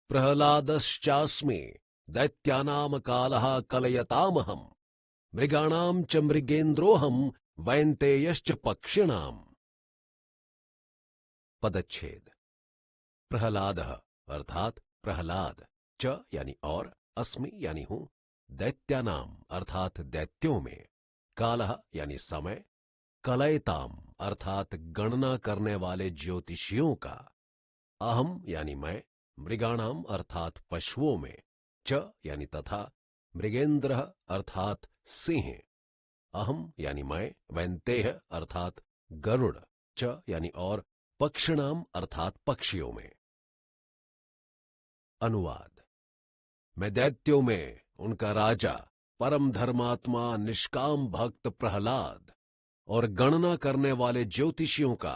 प्रहलादश्चास्मि दैत्यानाम कालः कलयतामहम् मृगाणाम च मृगेन्द्रोऽहम् वैन्तेयश्च पक्षिणाम। पदच्छेद। प्रहलाद अर्थात प्रहलाद, च यानी और, अस्मि यानी हूं, दैत्यानाम अर्थात दैत्यों में, कालः यानी समय, कलयताम अर्थात गणना करने वाले ज्योतिषियों का, अहम यानी मैं, मृगाणाम अर्थात पशुओं में, च यानी तथा, मृगेंद्र अर्थात सिंह, अहम यानी मैं, वैन्तेय अर्थात गरुड़, च यानी और, पक्षिणाम अर्थात पक्षियों में। अनुवाद। मैं दैत्यों में उनका राजा परम धर्मात्मा निष्काम भक्त प्रहलाद और गणना करने वाले ज्योतिषियों का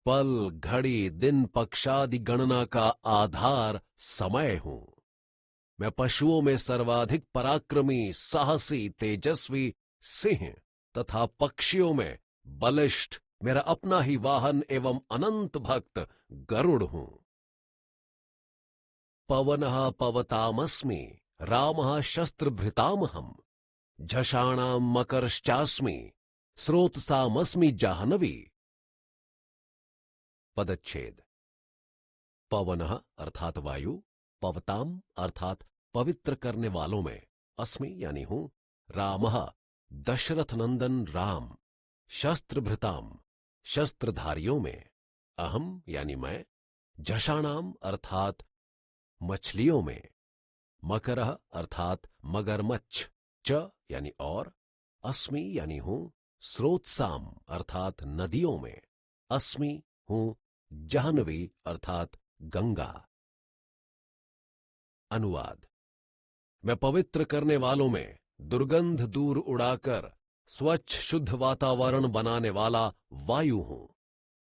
पल घड़ी दिन पक्षादि गणना का आधार समय हूं। मैं पशुओं में सर्वाधिक पराक्रमी, साहसी, तेजस्वी सिंह तथा पक्षियों में बलिष्ठ मेरा अपना ही वाहन एवं अनंत भक्त गरुड़ हूं। पवनः पवतामस्मि रामः शस्त्रभृतामहम् झषाणाम मकरश्चास्मि स्रोतसामस्मि जाह्नवी। पदच्छेद। पवनः अर्थात वायु, पवताम अर्थात पवित्र करने वालों में, अस्मि यानी हूं, रामः दशरथ नंदन राम, शस्त्रभृताम शस्त्रधारियों में, अहम यानी मैं, झषाणाम अर्थात मछलियों में, मकरः अर्थात मगरमच्छ, च यानी और, अस्मि यानी हूं, स्रोतसाम अर्थात नदियों में, अस्मि हूं, जाह्नवी अर्थात गंगा। अनुवाद। मैं पवित्र करने वालों में दुर्गंध दूर उड़ाकर स्वच्छ शुद्ध वातावरण बनाने वाला वायु हूं।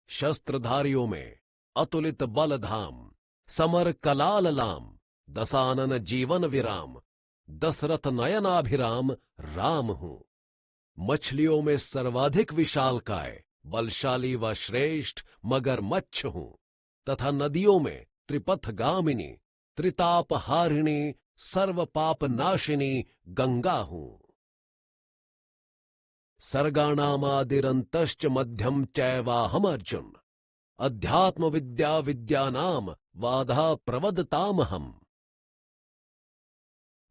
शस्त्रधारियों में अतुलित बलधाम, समर कलाललाम, दसानन जीवन विराम, दशरथ नयनाभिराम राम हूं। मछलियों में सर्वाधिक विशालकाय, बलशाली व श्रेष्ठ मगरमच्छ हूं तथा नदियों में त्रिपथगामिनी, त्रितापहारिणी, सर्व पाप नाशिनी गंगा हूं। सर्गाणामादिरन्तश्च मध्यम चैवाहम अर्जुन अध्यात्म विद्या विद्यानाम वाधा प्रवदतामहम्।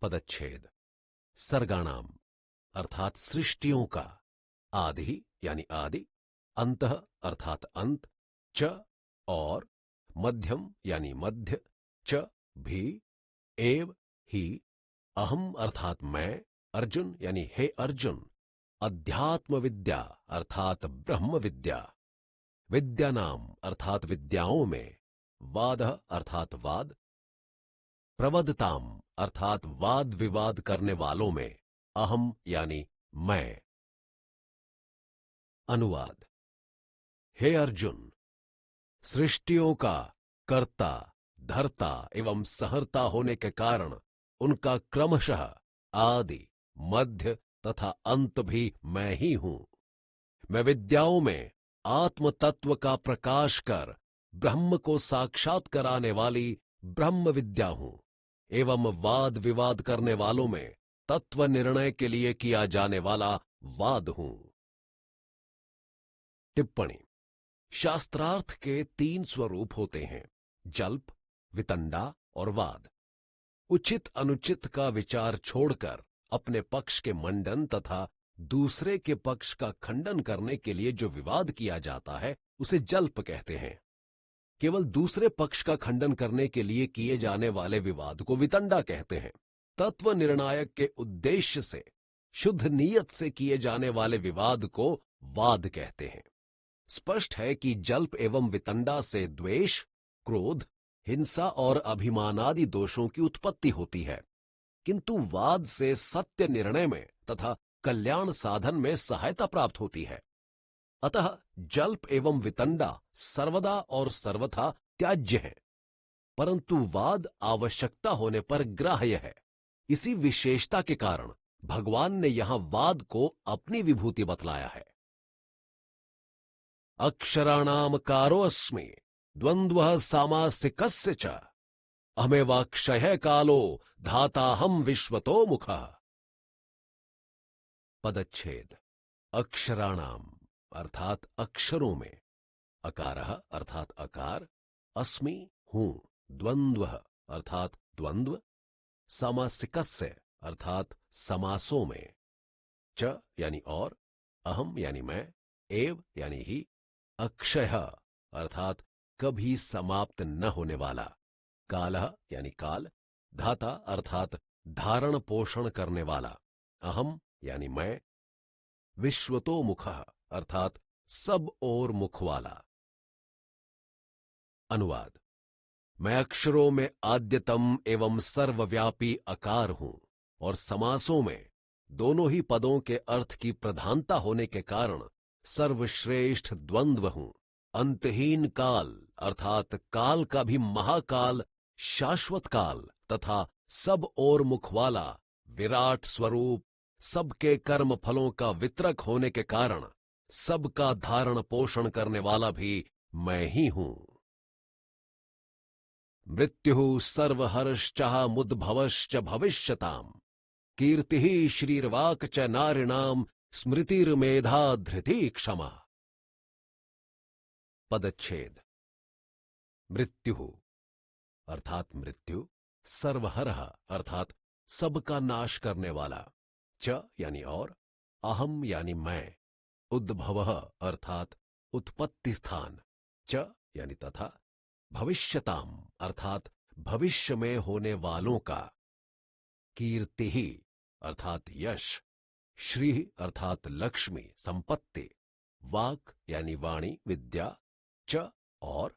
पदच्छेद। सर्गाणाम अर्थात सृष्टियों का, आदि यानी आदि, अंतः अर्थात अंत, च और, मध्यम यानी मध्य, च भी, एव ही, अहम अर्थात मैं, अर्जुन यानी हे अर्जुन, अध्यात्म विद्या अर्थात ब्रह्म विद्या, विद्यानाम अर्थात विद्याओं में, वाद अर्थात वाद, प्रवदताम अर्थात वाद विवाद करने वालों में, अहम यानी मैं। अनुवाद। हे अर्जुन, सृष्टियों का कर्ता, धर्ता एवं सहर्ता होने के कारण उनका क्रमशः आदि, मध्य तथा अंत भी मैं ही हूं। मैं विद्याओं में आत्म तत्व का प्रकाश कर ब्रह्म को साक्षात कराने वाली ब्रह्म विद्या हूं एवं वाद विवाद करने वालों में तत्व निर्णय के लिए किया जाने वाला वाद हूं। टिप्पणी। शास्त्रार्थ के 3 स्वरूप होते हैं, जल्प, वितंडा और वाद। उचित अनुचित का विचार छोड़कर अपने पक्ष के मंडन तथा दूसरे के पक्ष का खंडन करने के लिए जो विवाद किया जाता है उसे जल्प कहते हैं। केवल दूसरे पक्ष का खंडन करने के लिए किए जाने वाले विवाद को वितंडा कहते हैं। तत्व निर्णायक के उद्देश्य से, शुद्ध नीयत से किए जाने वाले विवाद को वाद कहते हैं। स्पष्ट है कि जल्प एवं वितंडा से द्वेष, क्रोध, हिंसा और अभिमानादि दोषों की उत्पत्ति होती है, किंतु वाद से सत्य निर्णय में तथा कल्याण साधन में सहायता प्राप्त होती है। अतः जल्प एवं वितंडा सर्वदा और सर्वथा त्याज्य है, परंतु वाद आवश्यकता होने पर ग्राह्य है। इसी विशेषता के कारण भगवान ने यहां वाद को अपनी विभूति बतलाया है। अक्षराणाम कारोऽस्मि द्वंद्वः सामासिकस्य च अहमेवाक्षय कालो धाताहम विश्वतो मुखः। पदच्छेद। अक्षराणाम अर्थात अक्षरों में, अकारः अर्थात अकार, अस्मि हूं, द्वंद्वः अर्थात द्वंद्व, सामासिकस्य अर्थात समासों में, च यानी और, अहम यानी मैं, एव यानी ही, अक्षयः अर्थात कभी समाप्त न होने वाला, कालः यानी काल, धाता अर्थात धारण पोषण करने वाला, अहम यानी मैं, विश्वतो मुखः अर्थात सब ओर मुख वाला। अनुवाद। मैं अक्षरों में आद्यतम एवं सर्वव्यापी अकार हूं और समासों में दोनों ही पदों के अर्थ की प्रधानता होने के कारण सर्वश्रेष्ठ द्वंद्व हूं। अंतहीन काल अर्थात काल का भी महाकाल, शाश्वत काल तथा सब ओर मुख वाला विराट स्वरूप, सबके कर्म फलों का वितरक होने के कारण सबका धारण पोषण करने वाला भी मैं ही हूं। मृत्यु सर्वहर्श्चः मुद्भवश्च भविष्यताम्, कीर्तिः श्रीर्वाक् च नारिणाम्, स्मृतिर्मेधा धृति क्षमा। पदच्छेद। मृत्यु अर्थात मृत्यु, सर्वहरः अर्थात सबका नाश करने वाला, च यानी और, अहम यानी मैं, उद्भवः अर्थात उत्पत्ति स्थान, च यानी तथा, भविष्यताम अर्थात भविष्य में होने वालों का, कीर्ति ही अर्थात यश, श्री अर्थात लक्ष्मी संपत्ति, वाक यानी वाणी विद्या, च और,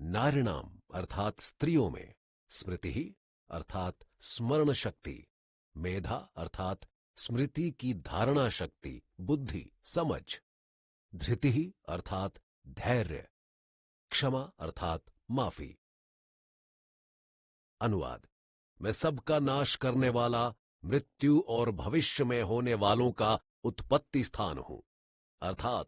नारिणाम अर्थात स्त्रियों में, स्मृति ही अर्थात स्मरण शक्ति, मेधा अर्थात स्मृति की धारणा शक्ति, बुद्धि समझ, धृति ही अर्थात धैर्य, क्षमा अर्थात माफी। अनुवाद। मैं सबका नाश करने वाला, मृत्यु और भविष्य में होने वालों का उत्पत्ति स्थान हूं। अर्थात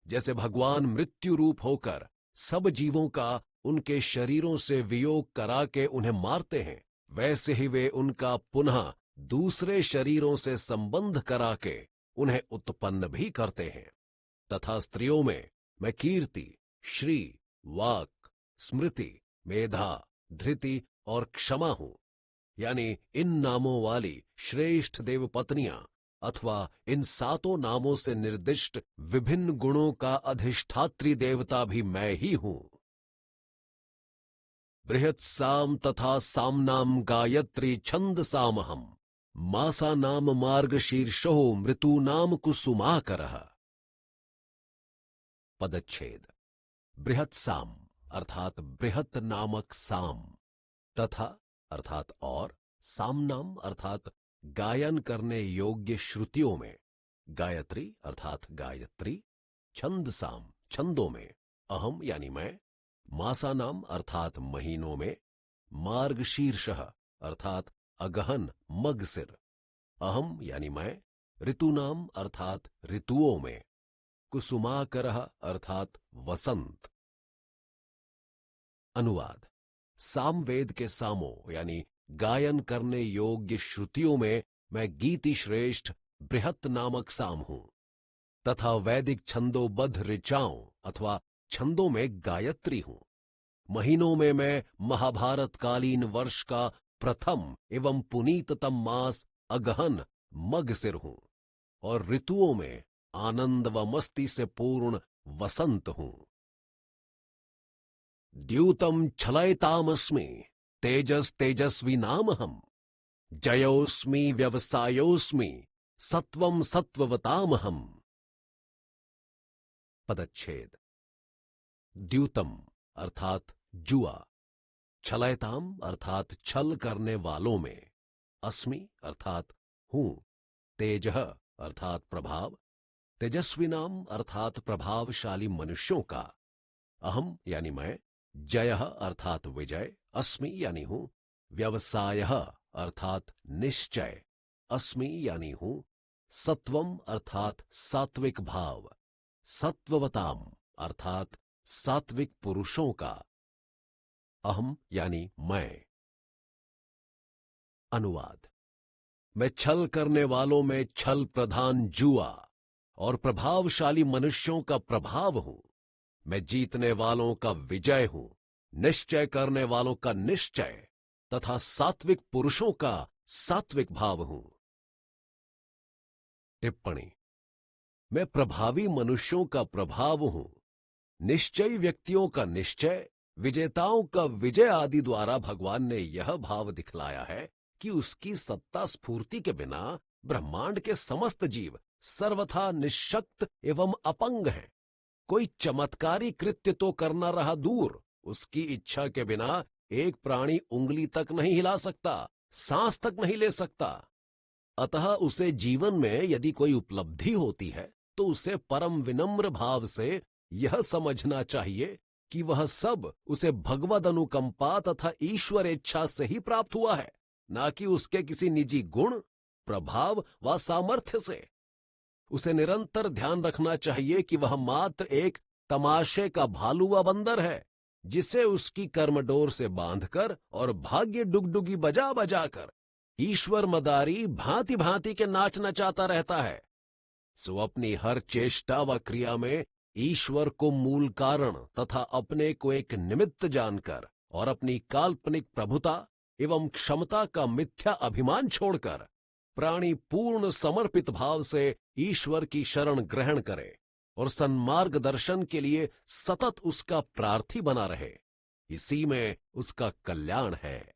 जैसे भगवान मृत्यु रूप होकर सब जीवों का उनके शरीरों से वियोग करा के उन्हें मारते हैं, वैसे ही वे उनका पुनः दूसरे शरीरों से संबंध करा के उन्हें उत्पन्न भी करते हैं। तथा स्त्रियों में मैं कीर्ति, श्री, वाक, स्मृति, मेधा, धृति और क्षमा हूं, यानी इन नामों वाली श्रेष्ठ देवपत्नियां अथवा इन सातों नामों से निर्दिष्ट विभिन्न गुणों का अधिष्ठात्री देवता भी मैं ही हूं। बृहत्साम तथा सामनाम गायत्री छंद सामहम, मासा नाम मार्गशीर्षो मृतूनाम कुसुमाकरः। पदच्छेद। बृहत्साम अर्थात बृहत नामक साम, तथा अर्थात और, सामनाम अर्थात गायन करने योग्य श्रुतियों में, गायत्री अर्थात गायत्री, छंद साम छंदों में, अहम यानी मैं, मासानाम अर्थात महीनों में, मार्गशीर्षः अर्थात अगहन मगसिर, अहम यानी मैं, ऋतुनाम अर्थात ऋतुओं में, कुसुमाकरः अर्थात वसंत। अनुवाद। सामवेद के सामों यानी गायन करने योग्य श्रुतियों में मैं गीति श्रेष्ठ बृहत नामक साम हूं, तथा वैदिक छंदोबद्ध ऋचाओं अथवा छंदों में गायत्री हूं। महीनों में मैं महाभारत कालीन वर्ष का प्रथम एवं पुनीततम मास अगहन मगसिर हूं, और ऋतुओं में आनंद व मस्ती से पूर्ण वसंत हूं। द्यूतम छलयतामस्मि, तेजस तेजस्वी नामहम, जयोस्मि व्यवसायोस्मि, सत्वम सत्ववतामहम। पदच्छेद। द्यूतम अर्थात जुआ, छलयताम अर्थात छल करने वालों में, अस्मि अर्थात हूं, तेजः अर्थात प्रभाव, तेजस्विनाम अर्थात प्रभावशाली मनुष्यों का, अहम यानी मैं, जयः अर्थात विजय, अस्मि यानी हूं, व्यवसायः अर्थात निश्चय, अस्मि यानी हूं, सत्वम अर्थात सात्विक भाव, सत्ववताम अर्थात सात्विक पुरुषों का, अहम यानी मैं, अनुवाद। मैं छल करने वालों में छल प्रधान जुआ और प्रभावशाली मनुष्यों का प्रभाव हूं। मैं जीतने वालों का विजय हूं, निश्चय करने वालों का निश्चय तथा सात्विक पुरुषों का सात्विक भाव हूं। टिप्पणी। मैं प्रभावी मनुष्यों का प्रभाव हूं, निश्चयी व्यक्तियों का निश्चय, विजेताओं का विजय आदि द्वारा भगवान ने यह भाव दिखलाया है कि उसकी सत्ता स्फूर्ति के बिना ब्रह्मांड के समस्त जीव सर्वथा निःशक्त एवं अपंग हैं। कोई चमत्कारी कृत्य तो करना रहा दूर, उसकी इच्छा के बिना एक प्राणी उंगली तक नहीं हिला सकता, सांस तक नहीं ले सकता। अतः उसे जीवन में यदि कोई उपलब्धि होती है तो उसे परम विनम्र भाव से यह समझना चाहिए कि वह सब उसे भगवद अनुकंपा तथा ईश्वर इच्छा से ही प्राप्त हुआ है, ना कि उसके किसी निजी गुण, प्रभाव व सामर्थ्य से। उसे निरंतर ध्यान रखना चाहिए कि वह मात्र एक तमाशे का भालू व बंदर है, जिसे उसकी कर्मडोर से बांधकर और भाग्य डुगडुगी बजा बजाकर ईश्वर मदारी भांति भांति के नाच नचाता रहता है। सो अपनी हर चेष्टा व क्रिया में ईश्वर को मूल कारण तथा अपने को एक निमित्त जानकर और अपनी काल्पनिक प्रभुता एवं क्षमता का मिथ्या अभिमान छोड़कर प्राणी पूर्ण समर्पित भाव से ईश्वर की शरण ग्रहण करे और सन्मार्ग दर्शन के लिए सतत उसका प्रार्थी बना रहे। इसी में उसका कल्याण है।